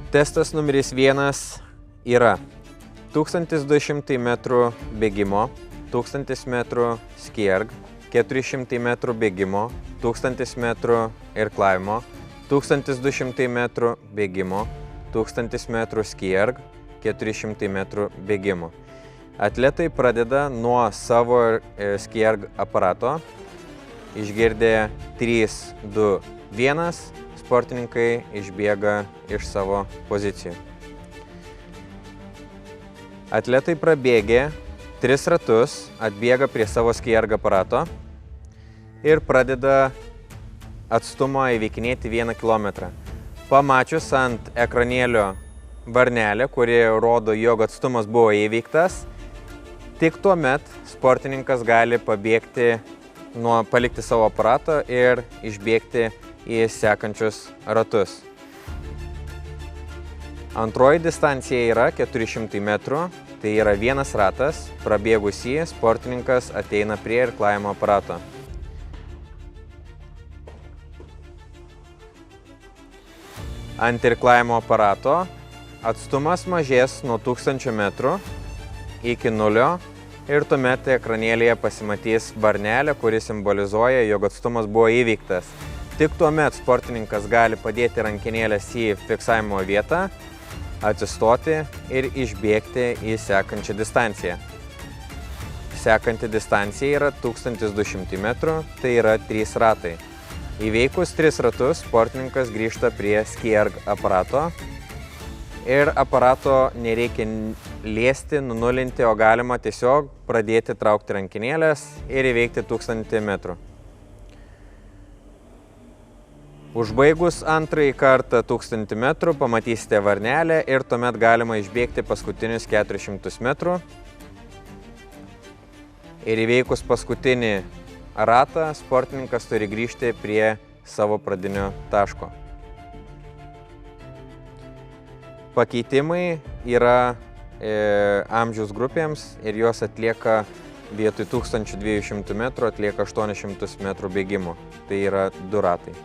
Testas numeris 1 yra 1200 metrų bėgimo, 1000 metrų skierg, 400 metrų bėgimo, 1000 metrų irklavimo, 1200 metrų bėgimo, 1000 metrų skierg, 400 metrų bėgimo. Atletai pradeda nuo savo skierg aparato. Išgirdę 3, 2, 1, sportininkai išbėga iš savo pozicijų. Atletai prabėgė 3 ratus, atbėga prie savo skierg aparato ir pradeda atstumą įveikinėti 1 kilometrą. Pamačius ant ekranėlio varnelę, kuri rodo, jog atstumas buvo įveiktas, tik tuomet sportininkas gali palikti savo aparatą ir išbėgti į sekančius ratus. Antroji distancija yra 400 metrų, tai yra 1 ratas, prabėgus jį, sportininkas ateina prie irklavimo aparato. Ant irklavimo aparato atstumas mažės nuo 1000 metrų iki 0 ir tuomet ekranėlėje pasimatys varnelė, kuri simbolizuoja, jog atstumas buvo įveiktas. Tik tuomet sportininkas gali padėti rankenėlės į fiksavimo vietą, atsistoti ir išbėgti į sekančią distanciją. Sekanti distancija yra 1200 metrų, tai yra 3 ratai. Įveikus 3 ratus, sportininkas grįžta prie skierg aparato ir aparato nereikia liesti, nunulinti, o galima tiesiog pradėti traukti rankenėlės ir įveikti 1000 metrų. Užbaigus antrąjį kartą 1000 metrų pamatysite varnelę ir tuomet galima išbėgti paskutinius 400 metrų. Ir įveikus paskutinį ratą, sportininkas turi grįžti prie savo pradinio taško. Pakeitimai yra amžiaus grupėms ir jos atlieka vietoj 1200 metrų atlieka 800 metrų bėgimo. Tai yra 2 ratai.